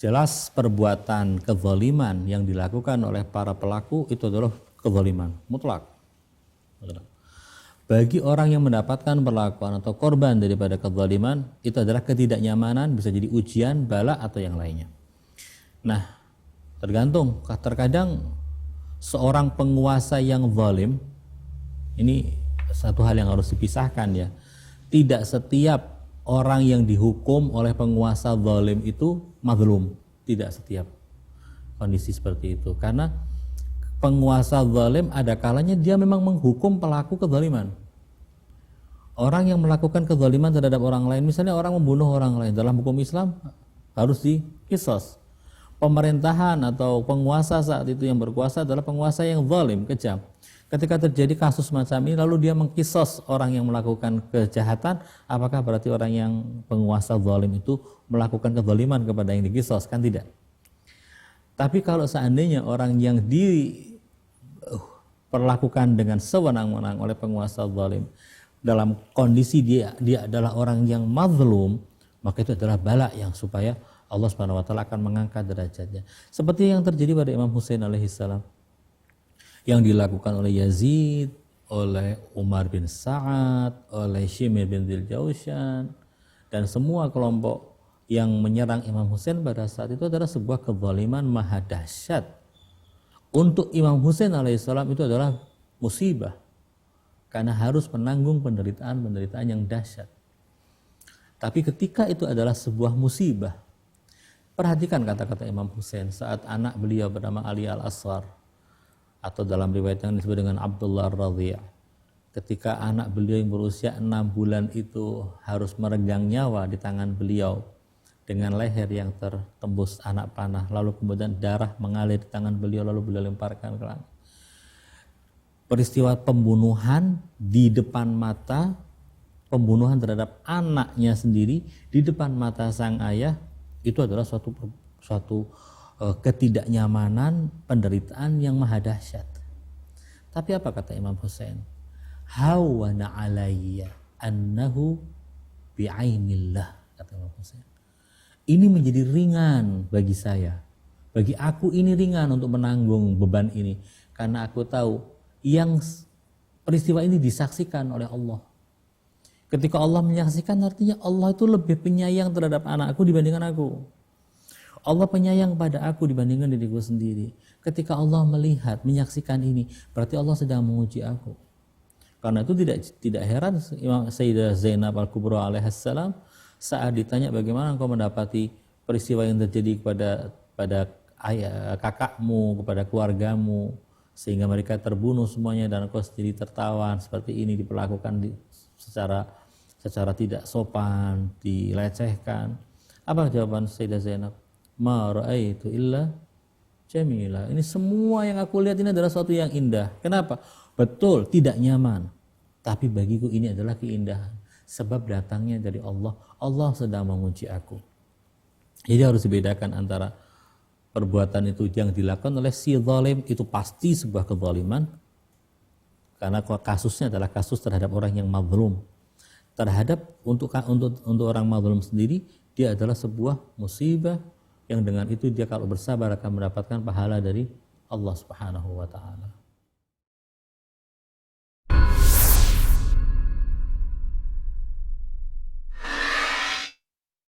jelas perbuatan kezaliman yang dilakukan oleh para pelaku itu adalah kezaliman mutlak. Bagi orang yang mendapatkan perlakuan atau korban daripada kezaliman, itu adalah ketidaknyamanan, bisa jadi ujian, bala atau yang lainnya. Nah, terkadang seorang penguasa yang zalim, ini satu hal yang harus dipisahkan ya. Tidak setiap orang yang dihukum oleh penguasa zalim itu mazlum, tidak setiap kondisi seperti itu. Karena penguasa zalim ada kalanya dia memang menghukum pelaku kezaliman. Orang yang melakukan kezaliman terhadap orang lain, misalnya orang membunuh orang lain, dalam hukum Islam harus diqisas. Pemerintahan atau penguasa saat itu yang berkuasa adalah penguasa yang zalim, kejam. Ketika terjadi kasus macam ini lalu dia mengqisas orang yang melakukan kejahatan, apakah berarti orang yang penguasa zalim itu melakukan kezaliman kepada yang diqisas? Kan tidak. Tapi kalau seandainya orang yang diperlakukan dengan sewenang-wenang oleh penguasa zalim dalam kondisi dia adalah orang yang mazlum, maka itu adalah bala yang supaya Allah Subhanahu wa taala akan mengangkat derajatnya. Seperti yang terjadi pada Imam Husain alaihissalam, yang dilakukan oleh Yazid, oleh Umar bin Sa'ad, oleh Shimir bin Dzil Jaushan, dan semua kelompok yang menyerang Imam Husain pada saat itu adalah sebuah kezaliman maha dahsyat. Untuk Imam Husain alaihissalam itu adalah musibah, karena harus menanggung penderitaan yang dahsyat. Tapi ketika itu adalah sebuah musibah, perhatikan kata-kata Imam Husain saat anak beliau bernama Ali al-Asghar, atau dalam riwayat yang disebut dengan Abdullah ar-Radhi', ketika anak beliau yang berusia 6 bulan itu harus meregang nyawa di tangan beliau dengan leher yang tertembus anak panah, lalu kemudian darah mengalir di tangan beliau, lalu beliau lemparkan ke langit. Peristiwa pembunuhan di depan mata, pembunuhan terhadap anaknya sendiri di depan mata sang ayah, itu adalah suatu ketidaknyamanan, penderitaan yang maha dahsyat. Tapi apa kata Imam Husain? Hawana alayya annahu bi'ainillah, kata Imam Husain. Ini menjadi ringan bagi saya. Bagi aku ini ringan untuk menanggung beban ini, karena aku tahu yang peristiwa ini disaksikan oleh Allah. Ketika Allah menyaksikan, artinya Allah itu lebih penyayang terhadap anakku dibandingkan aku. Allah penyayang pada aku dibandingkan diriku sendiri. Ketika Allah melihat, menyaksikan ini, berarti Allah sedang menguji aku. Karena itu tidak heran Imam Sayyidah Zainab Al-Kubra alaihissalam saat ditanya bagaimana engkau mendapati peristiwa yang terjadi pada ayah, kakakmu, kepada keluargamu, sehingga mereka terbunuh semuanya dan engkau sendiri tertawan seperti ini, diperlakukan secara tidak sopan, dilecehkan. Apa jawaban Sayyidah Zainab? Ma ra'aitu illa jamila. Ini semua yang aku lihat ini adalah sesuatu yang indah. Kenapa? Betul, tidak nyaman. Tapi bagiku ini adalah keindahan. Sebab datangnya dari Allah. Allah sedang menguji aku. Jadi harus dibedakan antara perbuatan itu yang dilakukan oleh si zalim, itu pasti sebuah kezaliman. Karena kasusnya adalah kasus terhadap orang yang mazlum. Untuk orang mazlum sendiri, dia adalah sebuah musibah yang dengan itu dia kalau bersabar akan mendapatkan pahala dari Allah Subhanahu wa taala.